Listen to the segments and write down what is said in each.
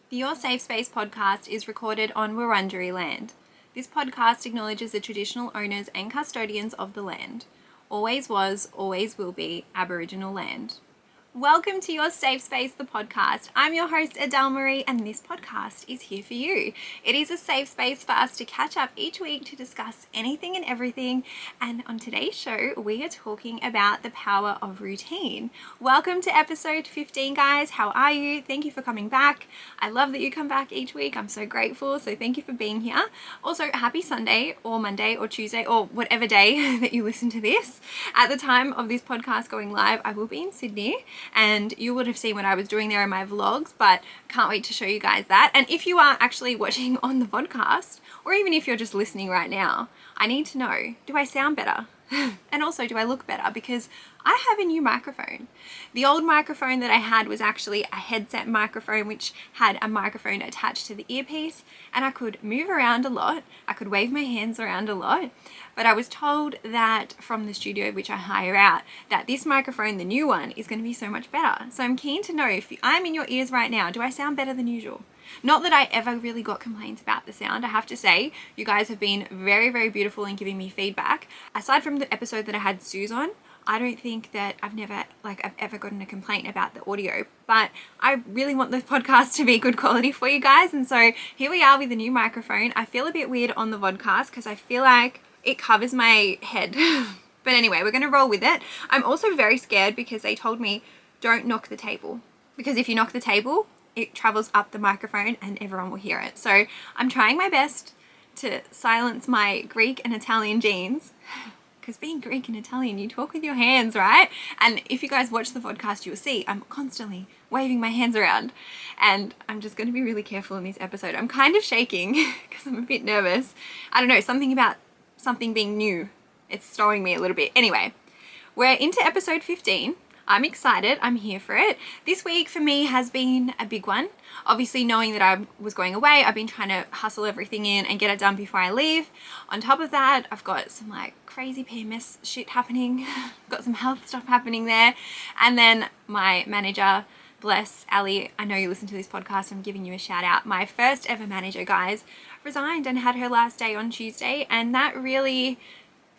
The Your Safe Space podcast is recorded on Wurundjeri land. This podcast acknowledges the traditional owners and custodians of the land. Always was, always will be Aboriginal land. Welcome to Your Safe Space, the podcast. I'm your host, Adele Maree, and this podcast is here for you. It is a safe space for us to catch up each week to discuss anything and everything. And on today's show, we are talking about the power of routine. Welcome to episode 15, guys. How are you? Thank you for coming back. I love that you come back each week. I'm so grateful. So thank you for being here. Also, happy Sunday or Monday or Tuesday or whatever day that you listen to this. At the time of this podcast going live, I will be in Sydney. And you would have seen what I was doing there in my vlogs, but can't wait to show you guys that. And if you are actually watching on the podcast, or even if you're just listening right now, I need to know, do I sound better? And also, do I look better? Because I have a new microphone. The old microphone that I had was actually a headset microphone, which had a microphone attached to the earpiece, and I could move around a lot. I could wave my hands around a lot. But I was told that from the studio, which I hire out, that this microphone, the new one, is going to be so much better. So I'm keen to know, if I'm in your ears right now, do I sound better than usual? Not that I ever really got complaints about the sound. I have to say, you guys have been very, very beautiful in giving me feedback. Aside from the episode that I had Suze on, I don't think that I've ever gotten a complaint about the audio, but I really want the podcast to be good quality for you guys. And so here we are with the new microphone. I feel a bit weird on the vodcast because I feel like it covers my head. But anyway, we're going to roll with it. I'm also very scared because they told me don't knock the table, because if you knock the table, it travels up the microphone and everyone will hear it. So I'm trying my best to silence my Greek and Italian genes, because being Greek and Italian, you talk with your hands, right? And if you guys watch the podcast, you'll see I'm constantly waving my hands around, and I'm just going to be really careful in this episode. I'm kind of shaking because I'm a bit nervous. I don't know, something about something being new. It's throwing me a little bit. Anyway, we're into episode 15. I'm excited. I'm here for it. This week for me has been a big one. Obviously, knowing that I was going away, I've been trying to hustle everything in and get it done before I leave. On top of that, I've got some crazy PMS shit happening. Got some health stuff happening there. And then my manager, bless Ali, I know you listen to this podcast, I'm giving you a shout out. My first ever manager, guys, resigned and had her last day on Tuesday, and that really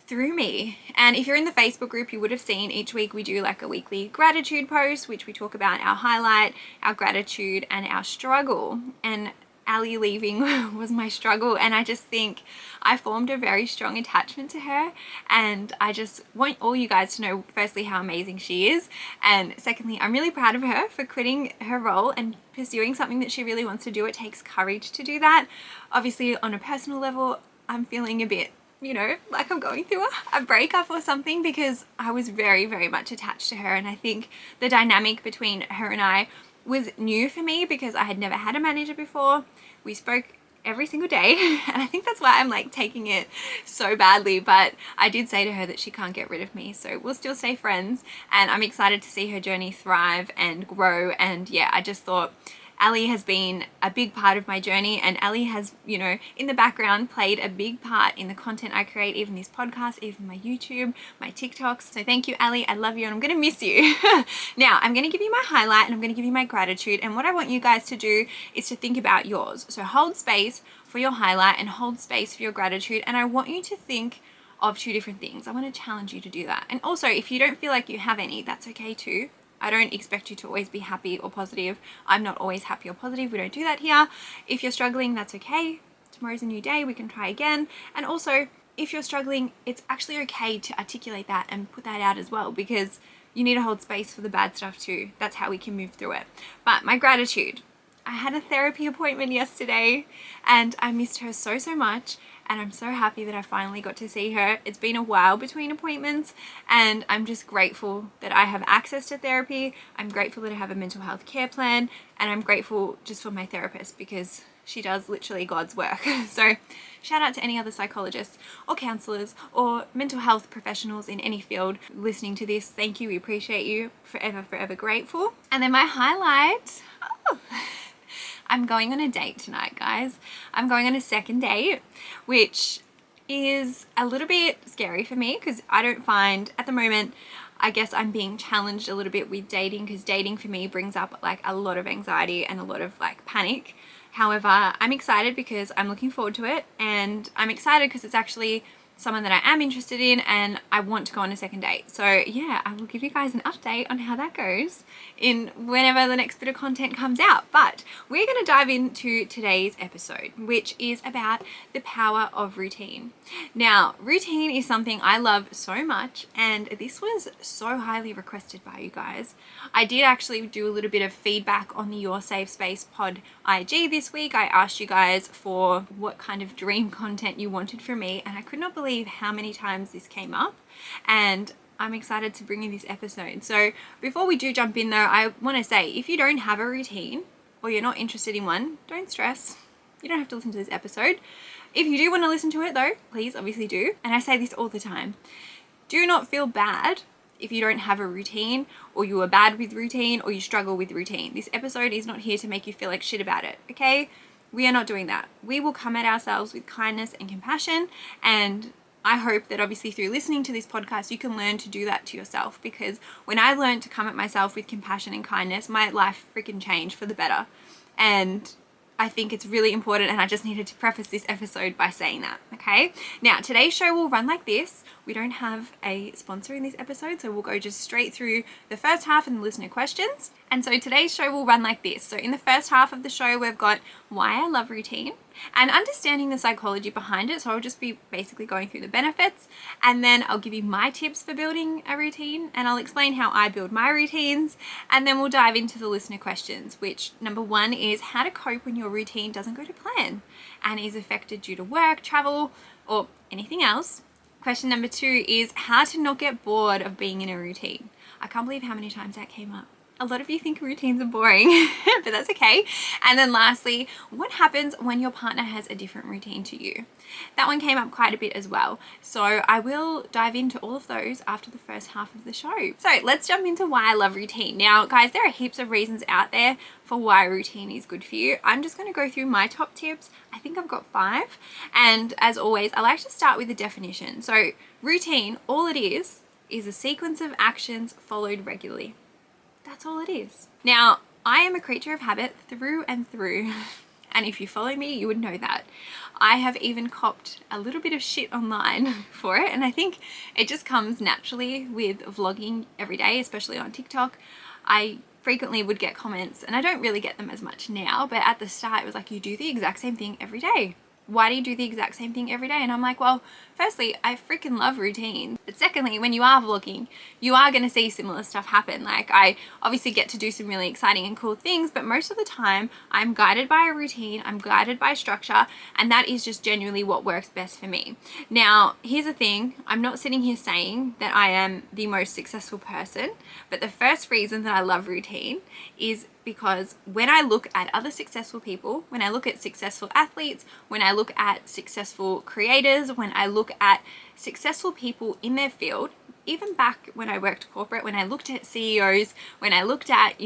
through me. And if you're in the Facebook group, you would have seen each week we do a weekly gratitude post, which we talk about our highlight, our gratitude, and our struggle. And Ali leaving was my struggle, and I just think I formed a very strong attachment to her, and I just want all you guys to know, firstly, how amazing she is, and secondly, I'm really proud of her for quitting her role and pursuing something that she really wants to do. It takes courage to do that. Obviously, on a personal level, I'm feeling a bit, like I'm going through a breakup or something, because I was very, very much attached to her. And I think the dynamic between her and I was new for me because I had never had a manager before. We spoke every single day, and I think that's why I'm taking it so badly. But I did say to her that she can't get rid of me, so we'll still stay friends, and I'm excited to see her journey thrive and grow. And yeah, I just thought Ali has been a big part of my journey, and Ali has, in the background played a big part in the content I create, even this podcast, even my YouTube, my TikToks. So thank you, Ali. I love you, and I'm going to miss you. Now, I'm going to give you my highlight, and I'm going to give you my gratitude. And what I want you guys to do is to think about yours. So hold space for your highlight and hold space for your gratitude. And I want you to think of two different things. I want to challenge you to do that. And also, if you don't feel like you have any, that's okay too. I don't expect you to always be happy or positive. I'm not always happy or positive. We don't do that here. If you're struggling, that's okay. Tomorrow's a new day. We can try again. And also, if you're struggling, it's actually okay to articulate that and put that out as well, because you need to hold space for the bad stuff too. That's how we can move through it. But my gratitude. I had a therapy appointment yesterday, and I missed her so, so much. And I'm so happy that I finally got to see her. It's been a while between appointments, and I'm just grateful that I have access to therapy. I'm grateful that I have a mental health care plan, and I'm grateful just for my therapist, because she does literally God's work. So shout out to any other psychologists or counselors or mental health professionals in any field listening to this. Thank you. We appreciate you. Forever, forever grateful. And then my highlight. I'm going on a date tonight, guys. I'm going on a second date, which is a little bit scary for me because I don't find, at the moment, I guess I'm being challenged a little bit with dating, because dating for me brings up like a lot of anxiety and a lot of like panic. However, I'm excited because I'm looking forward to it, and I'm excited because it's actually someone that I am interested in and I want to go on a second date. So yeah, I will give you guys an update on how that goes in whenever the next bit of content comes out. But we're going to dive into today's episode, which is about the power of routine. Now, routine is something I love so much, and this was so highly requested by you guys. I did actually do a little bit of feedback on the Your Safe Space pod IG this week. I asked you guys for what kind of dream content you wanted from me, and I could not believe how many times this came up, and I'm excited to bring you this episode. So before we do jump in though, I want to say, if you don't have a routine or you're not interested in one, don't stress. You don't have to listen to this episode. If you do want to listen to it though, please obviously do. And I say this all the time. Do not feel bad if you don't have a routine, or you are bad with routine, or you struggle with routine. This episode is not here to make you feel like shit about it, okay? We are not doing that. We will come at ourselves with kindness and compassion, and I hope that obviously through listening to this podcast, you can learn to do that to yourself, because when I learned to come at myself with compassion and kindness, my life freaking changed for the better. And I think it's really important, and I just needed to preface this episode by saying that, okay? Now, today's show will run like this. We don't have a sponsor in this episode, so we'll go just straight through the first half and the listener questions. And so today's show will run like this. So in the first half of the show, we've got why I love routine and understanding the psychology behind it. So I'll just be basically going through the benefits, and then I'll give you my tips for building a routine, and I'll explain how I build my routines, and then we'll dive into the listener questions, which number one is how to cope when your routine doesn't go to plan and is affected due to work, travel, or anything else. Question number two is how to not get bored of being in a routine. I can't believe how many times that came up. A lot of you think routines are boring, but that's okay. And then lastly, what happens when your partner has a different routine to you? That one came up quite a bit as well. So I will dive into all of those after the first half of the show. So let's jump into why I love routine. Now, guys, there are heaps of reasons out there for why routine is good for you. I'm just going to go through my top tips. I think I've got 5. And as always, I like to start with the definition. So routine, all it is a sequence of actions followed regularly. That's all it is. Now, I am a creature of habit through and through. And if you follow me, you would know that. I have even copped a little bit of shit online for it. And I think it just comes naturally with vlogging every day, especially on TikTok. I frequently would get comments, and I don't really get them as much now, but at the start it was like, you do the exact same thing every day. Why do you do the exact same thing every day? And I'm like, well, firstly, I freaking love routine. But secondly, when you are vlogging, you are going to see similar stuff happen. Like, I obviously get to do some really exciting and cool things, but most of the time I'm guided by a routine, I'm guided by structure, and that is just genuinely what works best for me. Now, here's the thing. I'm not sitting here saying that I am the most successful person, but the first reason that I love routine is because when I look at other successful people, when I look at successful athletes, when I look at successful creators, when I look at successful people in their field, even back when I worked corporate, when I looked at CEOs, when I looked at,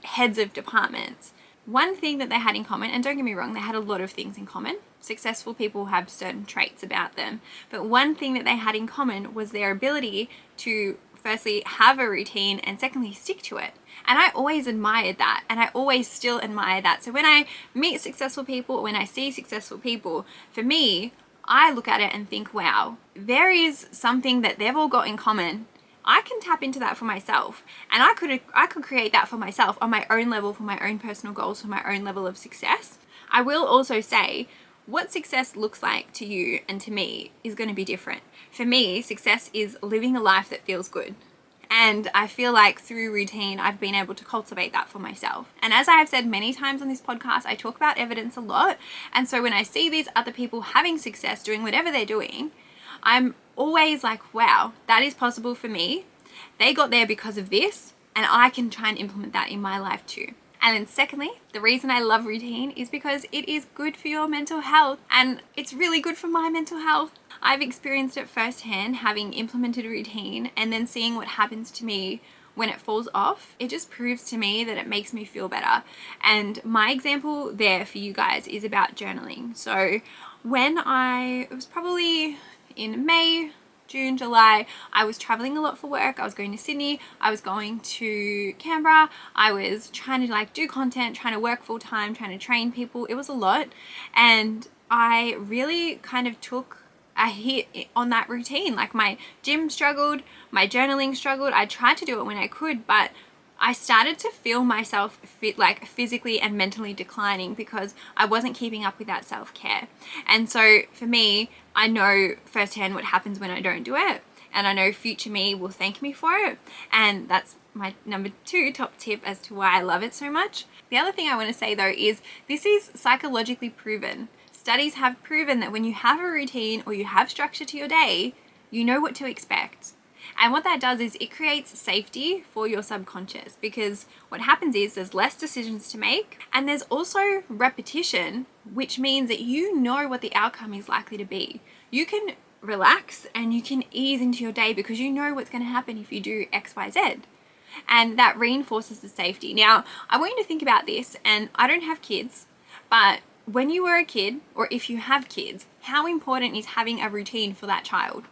heads of departments, one thing that they had in common, and don't get me wrong, they had a lot of things in common. Successful people have certain traits about them, but one thing that they had in common was their ability to firstly have a routine, and secondly stick to it. And I always admired that, and I always still admire that. So when I meet successful people, when I see successful people, for me, I look at it and think, wow, there is something that they've all got in common. I can tap into that for myself, and I could create that for myself on my own level, for my own personal goals, for my own level of success. I will also say what success looks like to you and to me is going to be different. For me, success is living a life that feels good. And I feel like through routine, I've been able to cultivate that for myself. And as I have said many times on this podcast, I talk about evidence a lot. And so when I see these other people having success, doing whatever they're doing, I'm always like, wow, that is possible for me. They got there because of this, and I can try and implement that in my life too. And then secondly, the reason I love routine is because it is good for your mental health, and it's really good for my mental health. I've experienced it firsthand, having implemented a routine and then seeing what happens to me when it falls off. It just proves to me that it makes me feel better. And my example there for you guys is about journaling. So when it was probably in May June, July, I was traveling a lot for work. I was going to Sydney, I was going to Canberra, I was trying to like do content, trying to work full time, trying to train people. It was a lot, and I really kind of took a hit on that routine. Like my gym struggled, my journaling struggled. I tried to do it when I could, but I started to feel myself like physically and mentally declining because I wasn't keeping up with that self-care. And so for me, I know firsthand what happens when I don't do it, and I know future me will thank me for it. And that's my number 2 top tip as to why I love it so much. The other thing I want to say though is this is psychologically proven. Studies have proven that when you have a routine or you have structure to your day, you know what to expect. And what that does is it creates safety for your subconscious, because what happens is there's less decisions to make, and there's also repetition, which means that you know what the outcome is likely to be. You can relax and you can ease into your day because you know what's going to happen if you do X, Y, Z. And that reinforces the safety. Now, I want you to think about this, and I don't have kids, but when you were a kid, or if you have kids, how important is having a routine for that child?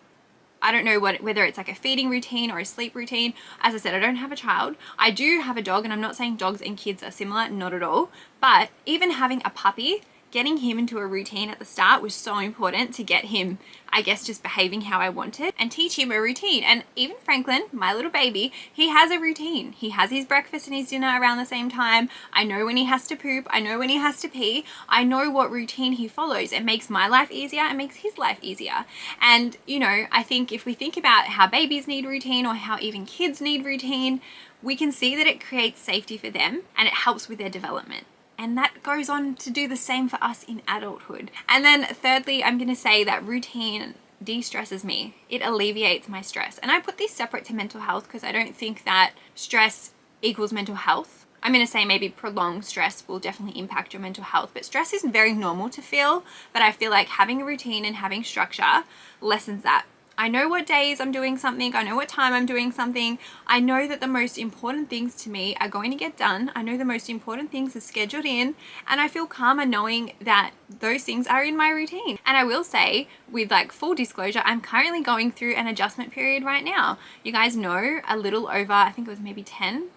I don't know whether it's like a feeding routine or a sleep routine. As I said, I don't have a child. I do have a dog, and I'm not saying dogs and kids are similar, not at all. But even having a puppy, getting him into a routine at the start was so important to get him, I guess, just behaving how I wanted and teach him a routine. And even Franklin, my little baby, he has a routine. He has his breakfast and his dinner around the same time. I know when he has to poop. I know when he has to pee. I know what routine he follows. It makes my life easier. It makes his life easier. And, you know, I think if we think about how babies need routine, or how even kids need routine, we can see that it creates safety for them and it helps with their development. And that goes on to do the same for us in adulthood. And then thirdly, I'm going to say that routine de-stresses me. It alleviates my stress. And I put this separate to mental health because I don't think that stress equals mental health. I'm going to say maybe prolonged stress will definitely impact your mental health, but stress is very normal to feel. But I feel like having a routine and having structure lessens that. I know what days I'm doing something. I know what time I'm doing something. I know that the most important things to me are going to get done. I know the most important things are scheduled in, and I feel calmer knowing that those things are in my routine. And I will say, with like full disclosure, I'm currently going through an adjustment period right now. You guys know, a little over, I think it was maybe 10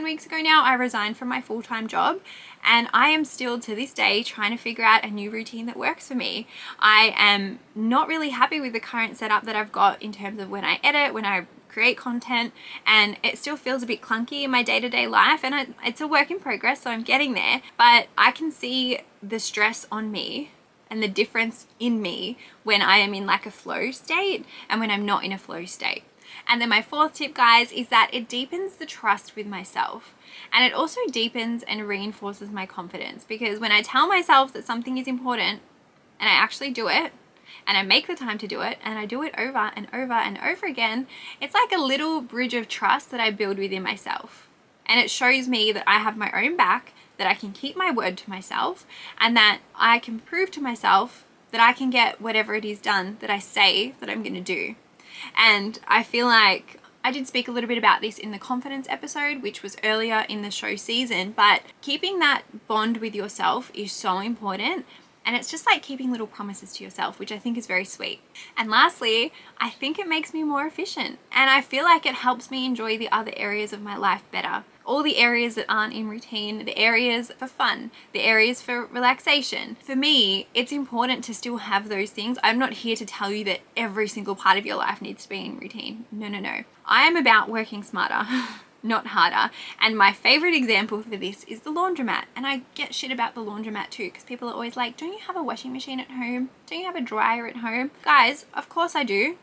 weeks ago now, I resigned from my full-time job, and I am still to this day trying to figure out a new routine that works for me. I am not really happy with the current setup that I've got in terms of when I edit, when I create content, and it still feels a bit clunky in my day-to-day life, and it's a work in progress, so I'm getting there. But I can see the stress on me and the difference in me when I am in like a flow state and when I'm not in a flow state. And then my 4th tip, guys, is that it deepens the trust with myself. And it also deepens and reinforces my confidence, because when I tell myself that something is important and I actually do it, and I make the time to do it, and I do it over and over and over again, it's like a little bridge of trust that I build within myself. And it shows me that I have my own back, that I can keep my word to myself, and that I can prove to myself that I can get whatever it is done that I say that I'm going to do. And I feel like I did speak a little bit about this in the confidence episode, which was earlier in the show season, but keeping that bond with yourself is so important. And it's just like keeping little promises to yourself, which I think is very sweet. And lastly, I think it makes me more efficient. And I feel like it helps me enjoy the other areas of my life better. All the areas that aren't in routine, the areas for fun, the areas for relaxation. For me, it's important to still have those things. I'm not here to tell you that every single part of your life needs to be in routine. No. I am about working smarter. Not harder. And my favorite example for this is the laundromat. And I get shit about the laundromat too, because people are always like, don't you have a washing machine at home? Don't you have a dryer at home? Guys, of course I do.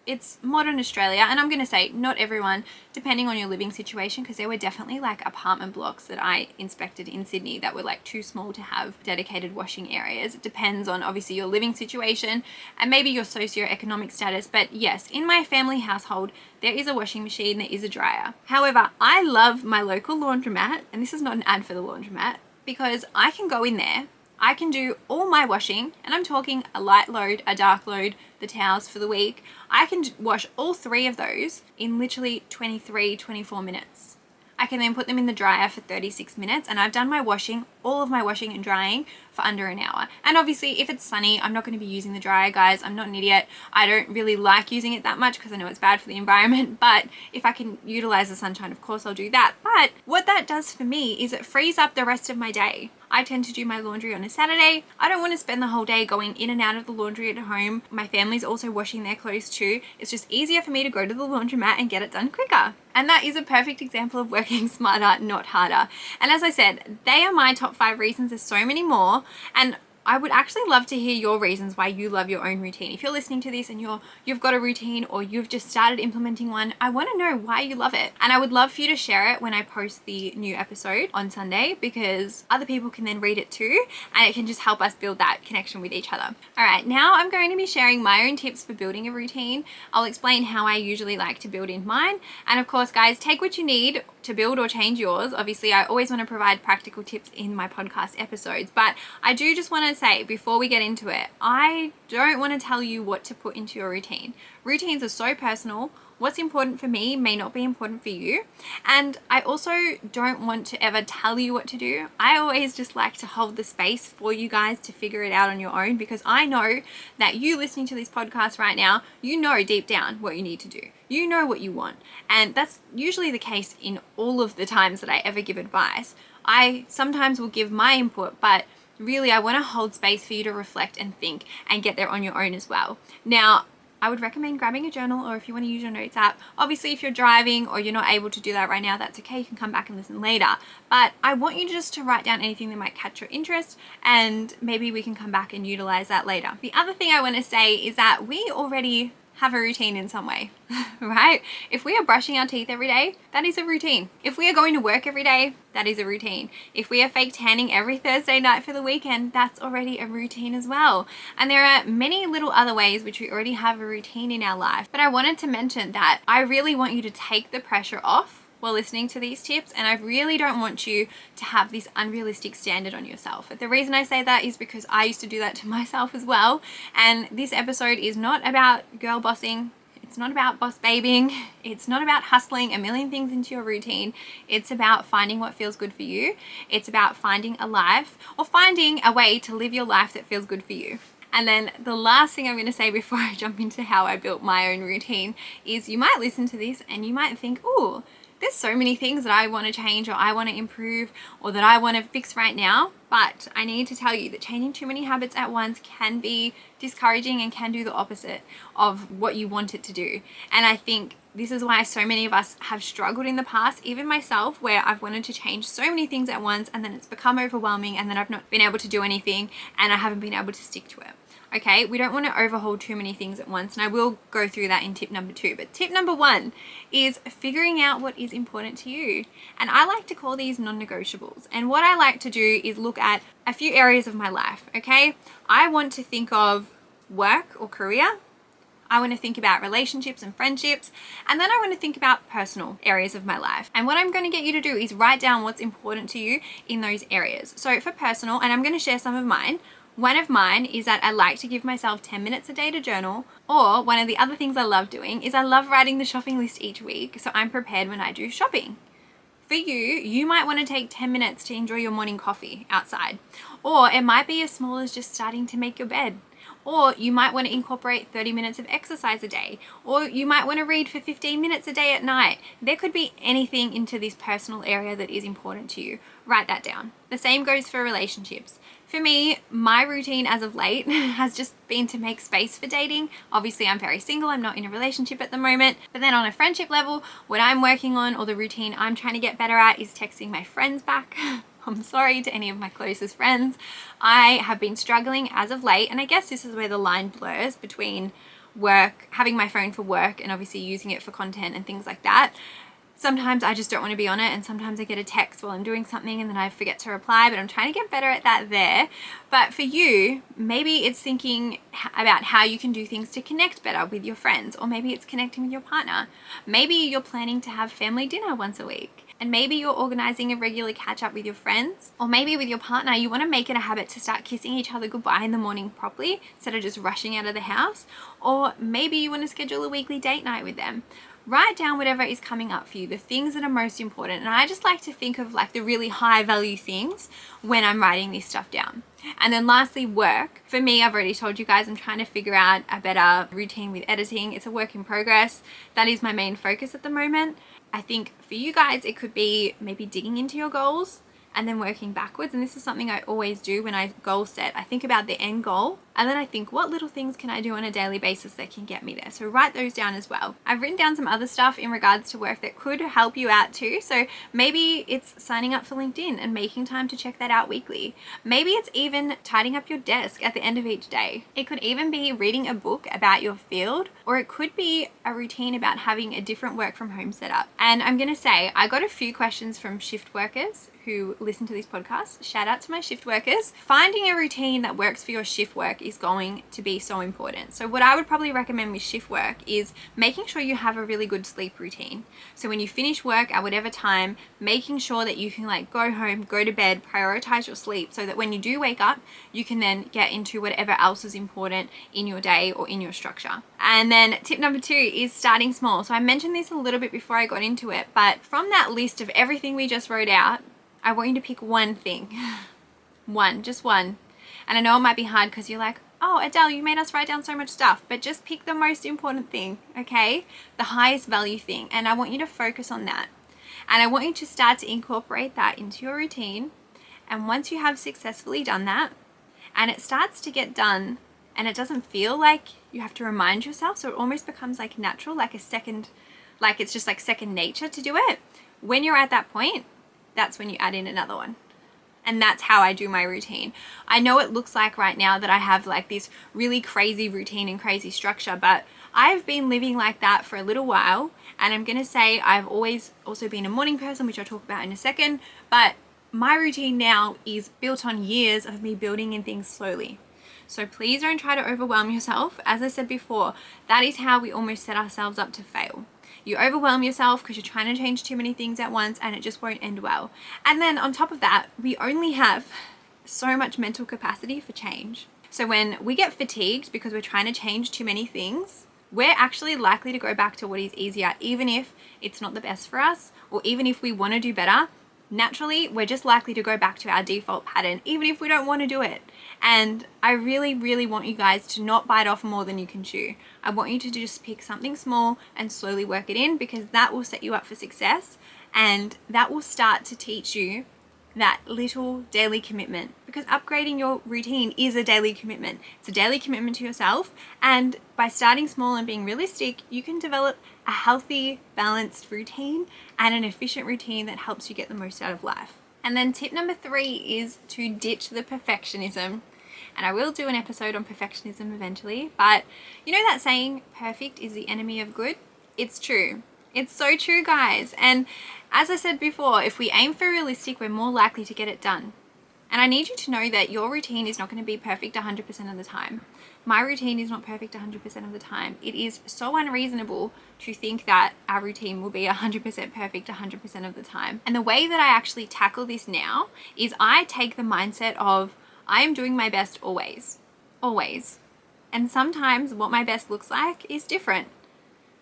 It's modern Australia, and I'm going to say not everyone, depending on your living situation, because there were definitely like apartment blocks that I inspected in Sydney that were like too small to have dedicated washing areas. It depends on obviously your living situation and maybe your socioeconomic status, but yes, in my family household there is a washing machine, there is a dryer. However, I love my local laundromat, and this is not an ad for the laundromat, because I can go in there, I can do all my washing, and I'm talking a light load, a dark load, the towels for the week. I can wash all 3 of those in literally 23, 24 minutes. I can then put them in the dryer for 36 minutes, and I've done my washing all of my washing and drying for under an hour. And obviously if it's sunny, I'm not going to be using the dryer, guys. I'm not an idiot. I don't really like using it that much because I know it's bad for the environment, but if I can utilize the sunshine, of course I'll do that. But what that does for me is it frees up the rest of my day. I tend to do my laundry on a Saturday. I don't want to spend the whole day going in and out of the laundry at home. My family's also washing their clothes too. It's just easier for me to go to the laundromat and get it done quicker. And that is a perfect example of working smarter, not harder. And as I said, they are my top 5 reasons. There's so many more. And I would actually love to hear your reasons why you love your own routine. If you're listening to this and you've got a routine or you've just started implementing one, I want to know why you love it. And I would love for you to share it when I post the new episode on Sunday, because other people can then read it too, and it can just help us build that connection with each other. All right, now I'm going to be sharing my own tips for building a routine. I'll explain how I usually like to build in mine. And of course, guys, take what you need to build or change yours. Obviously, I always want to provide practical tips in my podcast episodes, but I do just want to say before we get into it, I don't want to tell you what to put into your routine. Routines are so personal. What's important for me may not be important for you. And I also don't want to ever tell you what to do. I always just like to hold the space for you guys to figure it out on your own, because I know that you listening to this podcast right now, you know deep down what you need to do. You know what you want. And that's usually the case in all of the times that I ever give advice. I sometimes will give my input, but really I want to hold space for you to reflect and think and get there on your own as well. Now, I would recommend grabbing a journal, or if you want to use your notes app. Obviously, if you're driving or you're not able to do that right now, that's okay. You can come back and listen later. But I want you just to write down anything that might catch your interest, and maybe we can come back and utilize that later. The other thing I want to say is that we already have a routine in some way, right? If we are brushing our teeth every day, that is a routine. If we are going to work every day, that is a routine. If we are fake tanning every Thursday night for the weekend, that's already a routine as well. And there are many little other ways which we already have a routine in our life. But I wanted to mention that I really want you to take the pressure off while listening to these tips, and I really don't want you to have this unrealistic standard on yourself. But the reason I say that is because I used to do that to myself as well. And this episode is not about girl bossing. It's not about boss babying. It's not about hustling a million things into your routine. It's about finding what feels good for you. It's about finding a life, or finding a way to live your life that feels good for you. And then the last thing I'm going to say before I jump into how I built my own routine is, you might listen to this and you might think, ooh, there's so many things that I want to change, or I want to improve, or that I want to fix right now. But I need to tell you that changing too many habits at once can be discouraging and can do the opposite of what you want it to do. And I think this is why so many of us have struggled in the past, even myself, where I've wanted to change so many things at once, and then it's become overwhelming, and then I've not been able to do anything, and I haven't been able to stick to it. Okay, we don't want to overhaul too many things at once, and I will go through that in tip number 2. But tip number 1 is figuring out what is important to you. And I like to call these non-negotiables. And what I like to do is look at a few areas of my life, okay? I want to think of work or career. I want to think about relationships and friendships, and then I want to think about personal areas of my life. And what I'm going to get you to do is write down what's important to you in those areas. So for personal, and I'm going to share some of mine, one of mine is that I like to give myself 10 minutes a day to journal, or one of the other things I love doing is I love writing the shopping list each week, so I'm prepared when I do shopping. For you, you might want to take 10 minutes to enjoy your morning coffee outside, or it might be as small as just starting to make your bed. Or you might want to incorporate 30 minutes of exercise a day, or you might want to read for 15 minutes a day at night. There could be anything into this personal area that is important to you. Write that down. The same goes for relationships. For me, my routine as of late has just been to make space for dating. Obviously, I'm very single. I'm not in a relationship at the moment. But then on a friendship level, what I'm working on, or the routine I'm trying to get better at, is texting my friends back. I'm sorry to any of my closest friends. I have been struggling as of late, and I guess this is where the line blurs between work, having my phone for work, and obviously using it for content and things like that. Sometimes I just don't want to be on it, and sometimes I get a text while I'm doing something and then I forget to reply, but I'm trying to get better at that there. But for you, maybe it's thinking about how you can do things to connect better with your friends, or maybe it's connecting with your partner. Maybe you're planning to have family dinner once a week, and maybe you're organizing a regular catch up with your friends, or maybe with your partner, you want to make it a habit to start kissing each other goodbye in the morning properly instead of just rushing out of the house, or maybe you want to schedule a weekly date night with them. write down whatever is coming up for you, the things that are most important. And I just like to think of like the really high value things when I'm writing this stuff down. And then lastly, work. For me, I've already told you guys, I'm trying to figure out a better routine with editing. It's a work in progress. That is my main focus at the moment. I think for you guys, it could be maybe digging into your goals and then working backwards. And this is something I always do when I goal set. I think about the end goal and then I think, what little things can I do on a daily basis that can get me there? So write those down as well. I've written down some other stuff in regards to work that could help you out too. So maybe it's signing up for LinkedIn and making time to check that out weekly. Maybe it's even tidying up your desk at the end of each day. It could even be reading a book about your field, or it could be a routine about having a different work from home setup. And I'm going to say, I got a few questions from shift workers who listen to these podcasts. Shout out to my shift workers. Finding a routine that works for your shift work is going to be so important. So what I would probably recommend with shift work is making sure you have a really good sleep routine. So when you finish work at whatever time, making sure that you can like go home, go to bed, prioritize your sleep so that when you do wake up, you can then get into whatever else is important in your day or in your structure. And then tip number 2 is starting small. So I mentioned this a little bit before I got into it, but from that list of everything we just wrote out, I want you to pick one thing. Just one. And I know it might be hard because you're like, oh, Adele, you made us write down so much stuff, but just pick the most important thing, okay? The highest value thing. And I want you to focus on that. And I want you to start to incorporate that into your routine. And once you have successfully done that, and it starts to get done, and it doesn't feel like you have to remind yourself, so it almost becomes like natural, like it's just like second nature to do it. When you're at that point, that's when you add in another one. And that's how I do my routine. I know it looks like right now that I have like this really crazy routine and crazy structure, but I've been living like that for a little while. And I'm going to say I've always also been a morning person, which I'll talk about in a second. But my routine now is built on years of me building in things slowly. So please don't try to overwhelm yourself. As I said before, that is how we almost set ourselves up to fail. You overwhelm yourself because you're trying to change too many things at once and it just won't end well. And then on top of that, we only have so much mental capacity for change. So when we get fatigued because we're trying to change too many things, we're actually likely to go back to what is easier, even if it's not the best for us, or even if we want to do better. Naturally, we're just likely to go back to our default pattern, even if we don't want to do it. And I really, really want you guys to not bite off more than you can chew. I want you to just pick something small and slowly work it in, because that will set you up for success, and that will start to teach you that little daily commitment, because upgrading your routine is a daily commitment. It's a daily commitment to yourself, and by starting small and being realistic, you can develop a healthy, balanced routine and an efficient routine that helps you get the most out of life. And then tip number 3 is to ditch the perfectionism. And I will do an episode on perfectionism eventually, but you know that saying, perfect is the enemy of good? It's true. It's so true, guys. And as I said before, if we aim for realistic, we're more likely to get it done. And I need you to know that your routine is not going to be perfect 100% of the time. My routine is not perfect 100% of the time. It is so unreasonable to think that our routine will be 100% perfect 100% of the time. And the way that I actually tackle this now is I take the mindset of I am doing my best always. Always. And sometimes what my best looks like is different.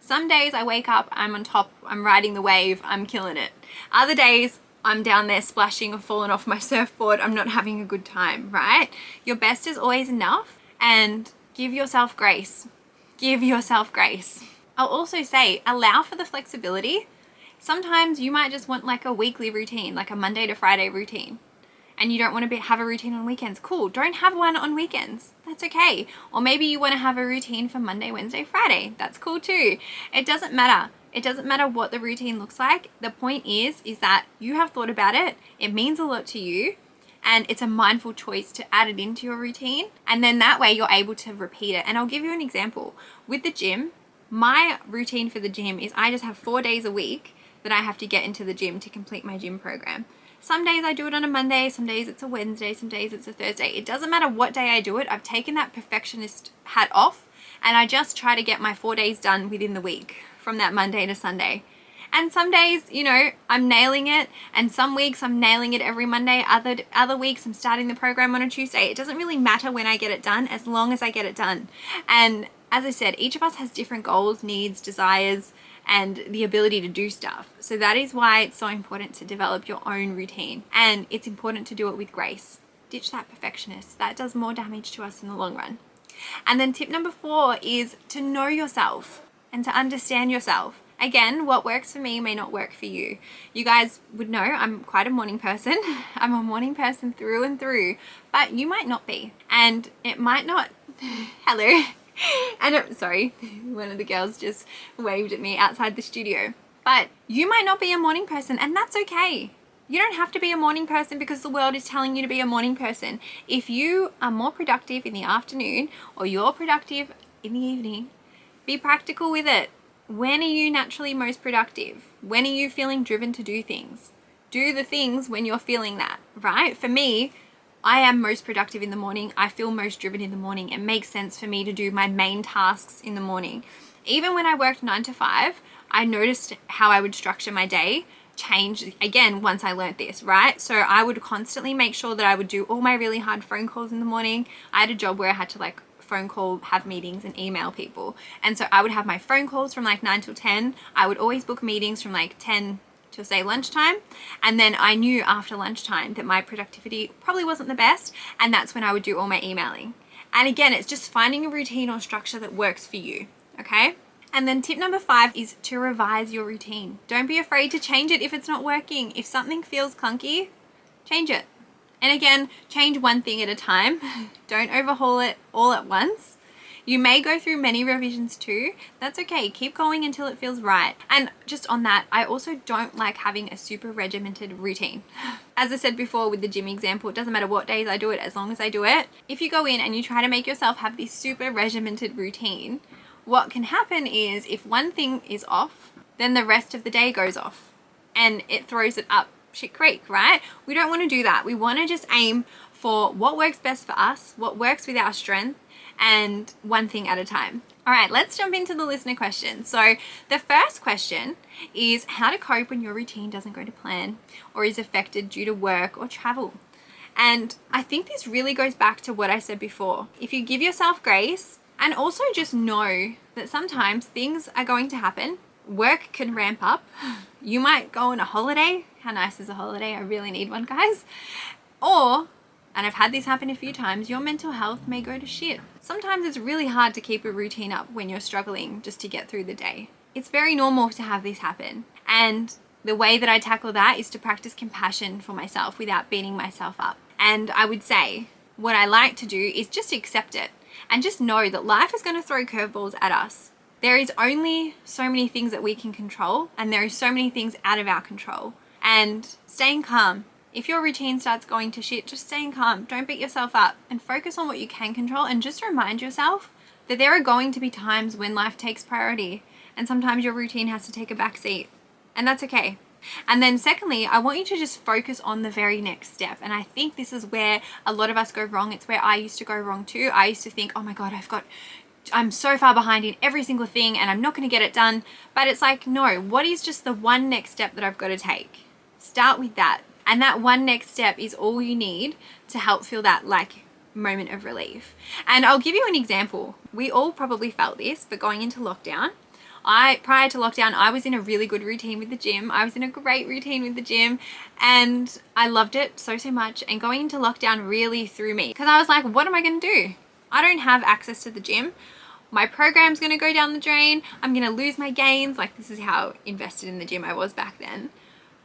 Some days I wake up, I'm on top, I'm riding the wave, I'm killing it. Other days, I'm down there splashing or falling off my surfboard, I'm not having a good time, right? Your best is always enough, and give yourself grace. Give yourself grace. I'll also say, allow for the flexibility. Sometimes you might just want like a weekly routine, like a Monday to Friday routine. And you don't want to have a routine on weekends. Cool, don't have one on weekends. That's okay. Or maybe you want to have a routine for Monday, Wednesday, Friday. That's cool too. It doesn't matter. It doesn't matter what the routine looks like. The point is that you have thought about it. It means a lot to you. And it's a mindful choice to add it into your routine. And then that way you're able to repeat it. And I'll give you an example. With the gym, my routine for the gym is I just have 4 days a week that I have to get into the gym to complete my gym program. Some days I do it on a Monday, some days it's a Wednesday, some days it's a Thursday. It doesn't matter what day I do it. I've taken that perfectionist hat off and I just try to get my 4 days done within the week from that Monday to Sunday. And some days, you know, I'm nailing it, and some weeks I'm nailing it every Monday. Other weeks I'm starting the program on a Tuesday. It doesn't really matter when I get it done, as long as I get it done. And as I said, each of us has different goals, needs, desires, and the ability to do stuff. So that is why it's so important to develop your own routine, and it's important to do it with grace. Ditch that perfectionist. That does more damage to us in the long run. And then tip number 4 is to know yourself and to understand yourself. Again, what works for me may not work for you. You guys would know I'm quite a morning person. I'm a morning person through and through, but you might not be. And it might not, hello. And sorry, one of the girls just waved at me outside the studio. But you might not be a morning person, and that's okay. You don't have to be a morning person because the world is telling you to be a morning person. If you are more productive in the afternoon or you're productive in the evening, be practical with it. When are you naturally most productive? When are you feeling driven to do things? Do the things when you're feeling that, right? For me, I am most productive in the morning. I feel most driven in the morning. It makes sense for me to do my main tasks in the morning. Even when I worked 9 to 5, I noticed how I would structure my day change again once I learned this, right? So I would constantly make sure that I would do all my really hard phone calls in the morning. I had a job where I had to like phone call, have meetings and email people. And so I would have my phone calls from like 9 till 10. I would always book meetings from like 10 till say lunchtime. And then I knew after lunchtime that my productivity probably wasn't the best. And that's when I would do all my emailing. And again, it's just finding a routine or structure that works for you. Okay. And then tip number 5 is to revise your routine. Don't be afraid to change it if it's not working. If something feels clunky, change it. And again, change one thing at a time. Don't overhaul it all at once. You may go through many revisions too. That's okay. Keep going until it feels right. And just on that, I also don't like having a super regimented routine. As I said before with the gym example, it doesn't matter what days I do it as long as I do it. If you go in and you try to make yourself have this super regimented routine, what can happen is if one thing is off, then the rest of the day goes off and it throws it up shit creek, right? We don't want to do that. We want to just aim for what works best for us, what works with our strength, and one thing at a time. All right, let's jump into the listener questions. So the first question is how to cope when your routine doesn't go to plan or is affected due to work or travel. And I think this really goes back to what I said before. If you give yourself grace and also just know that sometimes things are going to happen, work can ramp up. You might go on a holiday. How nice is a holiday? I really need one, guys. Or, and I've had this happen a few times, your mental health may go to shit. Sometimes it's really hard to keep a routine up when you're struggling just to get through the day. It's very normal to have this happen. And the way that I tackle that is to practice compassion for myself without beating myself up. And I would say what I like to do is just accept it and just know that life is going to throw curveballs at us. There is only so many things that we can control, and there are so many things out of our control. And staying calm. If your routine starts going to shit, just staying calm. Don't beat yourself up and focus on what you can control, and just remind yourself that there are going to be times when life takes priority and sometimes your routine has to take a back seat, and that's okay. And then secondly, I want you to just focus on the very next step. And I think this is where a lot of us go wrong. It's where I used to go wrong too. I used to think, oh my God, I'm so far behind in every single thing and I'm not going to get it done. But it's like, no, what is just the one next step that I've got to take? Start with that. And that one next step is all you need to help feel that like moment of relief. And I'll give you an example. We all probably felt this, but going into lockdown, prior to lockdown, I was in a really good routine with the gym. I was in a great routine with the gym and I loved it so much. And going into lockdown really threw me because I was like, what am I going to do? I don't have access to the gym. My program's going to go down the drain. I'm going to lose my gains. Like, this is how invested in the gym I was back then.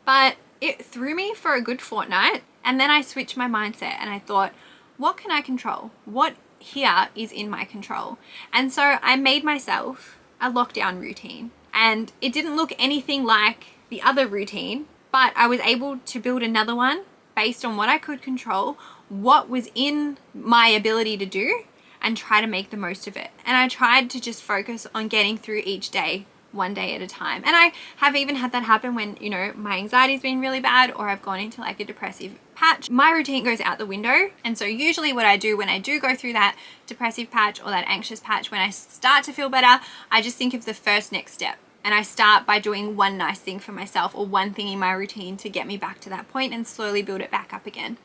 But it threw me for a good fortnight. And then I switched my mindset and I thought, what can I control? What here is in my control? And so I made myself a lockdown routine, and it didn't look anything like the other routine, but I was able to build another one based on what I could control, what was in my ability to do, and try to make the most of it. And I tried to just focus on getting through each day, one day at a time. And I have even had that happen when, you know, my anxiety's been really bad or I've gone into like a depressive patch. My routine goes out the window. And so usually what I do when I do go through that depressive patch or that anxious patch, when I start to feel better, I just think of the first next step. And I start by doing one nice thing for myself or one thing in my routine to get me back to that point and slowly build it back up again.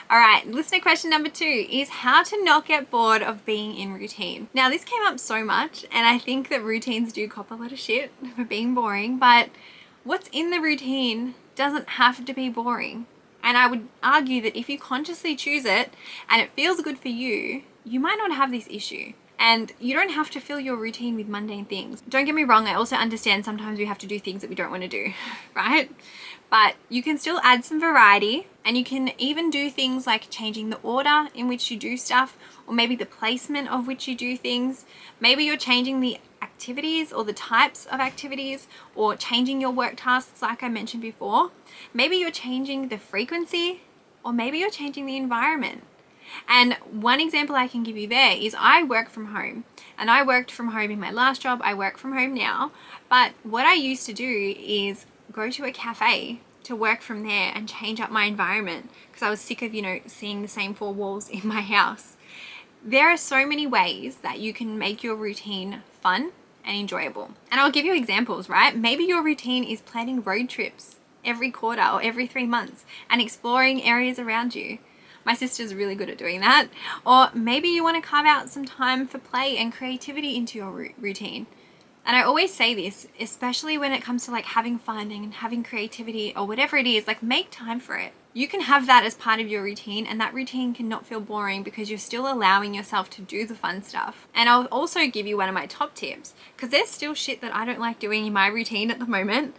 All right, listener question number 2 is how to not get bored of being in routine. Now, this came up so much, and I think that routines do cop a lot of shit for being boring, but what's in the routine doesn't have to be boring. And I would argue that if you consciously choose it and it feels good for you, you might not have this issue. And you don't have to fill your routine with mundane things. Don't get me wrong, I also understand sometimes we have to do things that we don't want to do, right? But you can still add some variety, and you can even do things like changing the order in which you do stuff, or maybe the placement of which you do things. Maybe you're changing the activities or the types of activities, or changing your work tasks like I mentioned before. Maybe you're changing the frequency, or maybe you're changing the environment. And one example I can give you there is I work from home, and I worked from home in my last job. I work from home now, but what I used to do is go to a cafe to work from there and change up my environment because I was sick of, seeing the same 4 walls in my house. There are so many ways that you can make your routine fun and enjoyable. And I'll give you examples, right? Maybe your routine is planning road trips every quarter or every 3 months and exploring areas around you. My sister's really good at doing that. Or maybe you want to carve out some time for play and creativity into your routine. And I always say this, especially when it comes to like having fun and having creativity or whatever it is, like make time for it. You can have that as part of your routine, and that routine can not feel boring because you're still allowing yourself to do the fun stuff. And I'll also give you one of my top tips, because there's still shit that I don't like doing in my routine at the moment.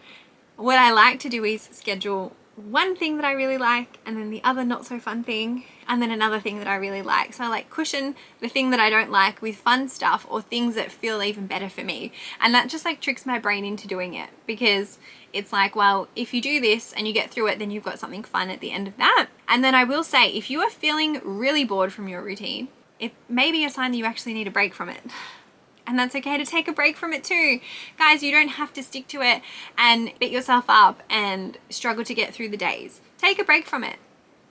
What I like to do is schedule one thing that I really like, and then the other not so fun thing, and then another thing that I really like. So I like cushion the thing that I don't like with fun stuff or things that feel even better for me. And that just like tricks my brain into doing it, because it's like, well, if you do this and you get through it, then you've got something fun at the end of that. And then I will say, if you are feeling really bored from your routine, it may be a sign that you actually need a break from it. And that's okay to take a break from it too. Guys, you don't have to stick to it and beat yourself up and struggle to get through the days. Take a break from it.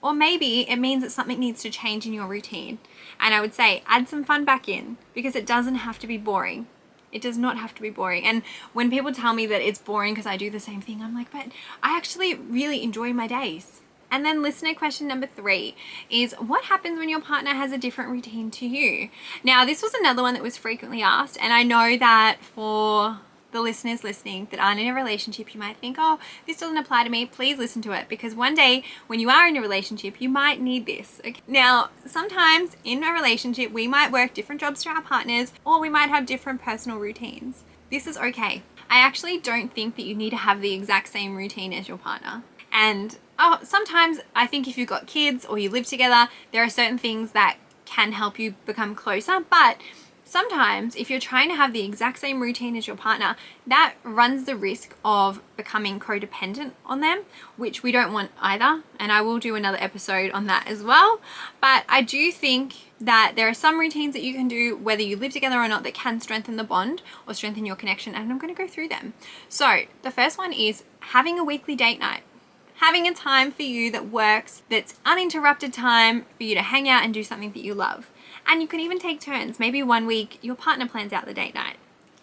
Or maybe it means that something needs to change in your routine. And I would say add some fun back in, because it doesn't have to be boring. It does not have to be boring. And when people tell me that it's boring because I do the same thing, I'm like, but I actually really enjoy my days. And then listener question number 3 is, what happens when your partner has a different routine to you? Now, this was another one that was frequently asked, and I know that for the listeners listening that aren't in a relationship, you might think, oh, this doesn't apply to me. Please listen to it, because one day when you are in a relationship, you might need this. Okay? Now, sometimes in a relationship, we might work different jobs to our partners, or we might have different personal routines. This is okay. I actually don't think that you need to have the exact same routine as your partner. And sometimes I think if you've got kids or you live together, there are certain things that can help you become closer. But sometimes if you're trying to have the exact same routine as your partner, that runs the risk of becoming codependent on them, which we don't want either. And I will do another episode on that as well. But I do think that there are some routines that you can do, whether you live together or not, that can strengthen the bond or strengthen your connection. And I'm going to go through them. So the first one is having a weekly date night. Having a time for you that works, that's uninterrupted time for you to hang out and do something that you love. And you can even take turns. Maybe one week your partner plans out the date night.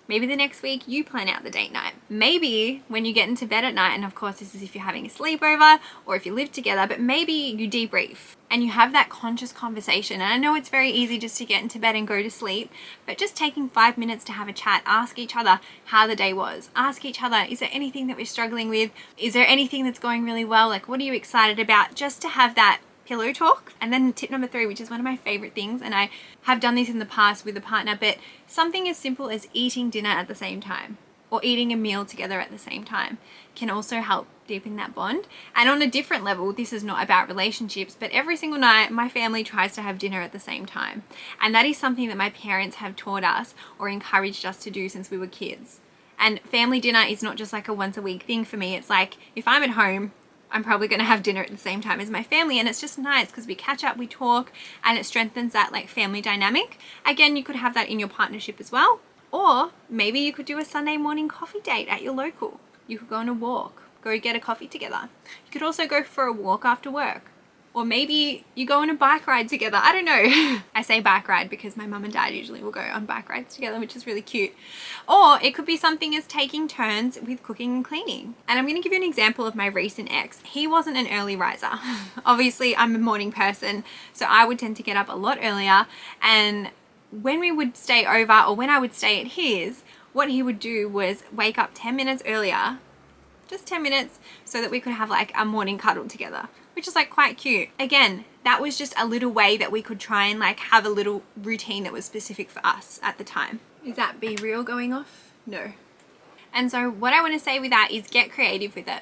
Maybe the next week you plan out the date night. Maybe when you get into bed at night, and of course this is if you're having a sleepover or if you live together, but maybe you debrief and you have that conscious conversation. And I know it's very easy just to get into bed and go to sleep, but just taking 5 minutes to have a chat, ask each other how the day was. Ask each other, is there anything that we're struggling with? Is there anything that's going really well? Like, what are you excited about? Just to have that pillow talk. And then tip number 3, which is one of my favorite things, and I have done this in the past with a partner, but something as simple as eating dinner at the same time or eating a meal together at the same time can also help deepen that bond. And on a different level, this is not about relationships, but every single night my family tries to have dinner at the same time. And that is something that my parents have taught us or encouraged us to do since we were kids. And family dinner is not just like a once a week thing for me. It's like if I'm at home, I'm probably going to have dinner at the same time as my family, and it's just nice because we catch up, we talk, and it strengthens that like family dynamic. Again, you could have that in your partnership as well, or maybe you could do a Sunday morning coffee date at your local. You could go on a walk, go get a coffee together. You could also go for a walk after work. Or maybe you go on a bike ride together. I don't know. I say bike ride because my mum and dad usually will go on bike rides together, which is really cute. Or it could be something as taking turns with cooking and cleaning. And I'm going to give you an example of my recent ex. He wasn't an early riser. Obviously, I'm a morning person, so I would tend to get up a lot earlier. And when we would stay over, or when I would stay at his, what he would do was wake up 10 minutes earlier, just 10 minutes, so that we could have like a morning cuddle together, which is like quite cute. Again, that was just a little way that we could try and like have a little routine that was specific for us at the time. Is that Be Real going off? No. And so what I want to say with that is get creative with it.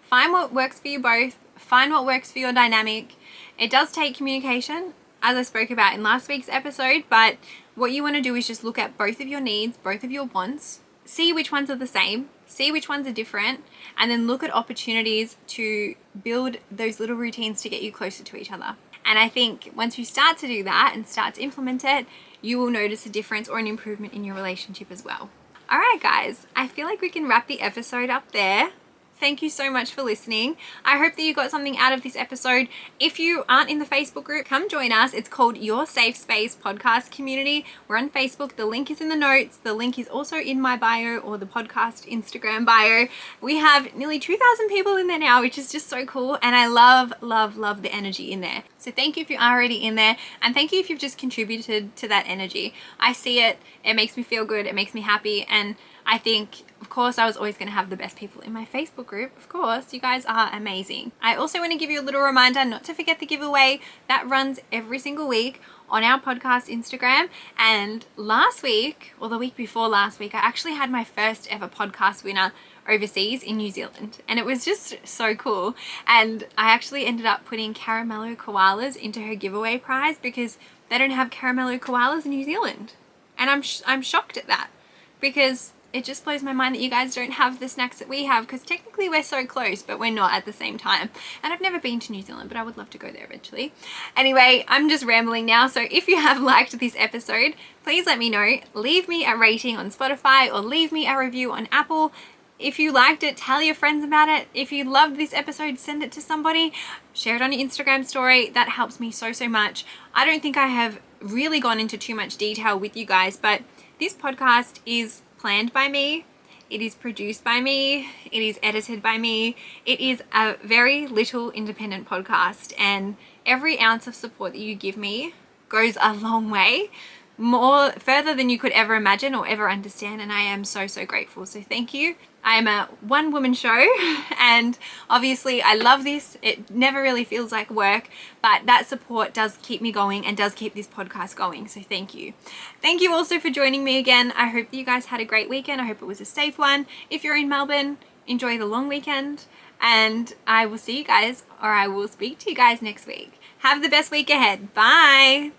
Find what works for you both. Find what works for your dynamic. It does take communication, as I spoke about in last week's episode, but what you want to do is just look at both of your needs, both of your wants, see which ones are the same, see which ones are different, and then look at opportunities to build those little routines to get you closer to each other. And I think once you start to do that and start to implement it, you will notice a difference or an improvement in your relationship as well. All right, guys, I feel like we can wrap the episode up there. Thank you so much for listening. I hope that you got something out of this episode. If you aren't in the Facebook group, come join us. It's called Your Safe Space Podcast Community. We're on Facebook. The link is in the notes. The link is also in my bio, or the podcast Instagram bio. We have nearly 2,000 people in there now, which is just so cool. And I love, love, love the energy in there. So thank you if you're already in there. And thank you if you've just contributed to that energy. I see it. It makes me feel good. It makes me happy. And I think, of course, I was always going to have the best people in my Facebook group. Of course, you guys are amazing. I also want to give you a little reminder not to forget the giveaway that runs every single week on our podcast Instagram. And last week, or the week before last week, I actually had my first ever podcast winner overseas in New Zealand, and it was just so cool. And I actually ended up putting caramello koalas into her giveaway prize because they don't have caramello koalas in New Zealand. And I'm shocked at that, because it just blows my mind that you guys don't have the snacks that we have, because technically we're so close, but we're not at the same time. And I've never been to New Zealand, but I would love to go there eventually. Anyway, I'm just rambling now. So if you have liked this episode, please let me know. Leave me a rating on Spotify, or leave me a review on Apple. If you liked it, tell your friends about it. If you loved this episode, send it to somebody. Share it on your Instagram story. That helps me so, so much. I don't think I have really gone into too much detail with you guys, but this podcast is planned by me, it is produced by me, it is edited by me. It is a very little independent podcast, and every ounce of support that you give me goes a long way, more further than you could ever imagine or ever understand, and I am so, so grateful. So thank you. I am a one-woman show, and obviously I love this. It never really feels like work, but that support does keep me going and does keep this podcast going, so thank you. Thank you also for joining me again. I hope that you guys had a great weekend. I hope it was a safe one. If you're in Melbourne, enjoy the long weekend, and I will see you guys, or I will speak to you guys next week. Have the best week ahead. Bye.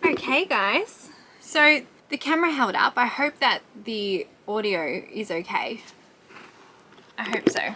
Okay, guys, so the camera held up. I hope that the audio is okay. I hope so.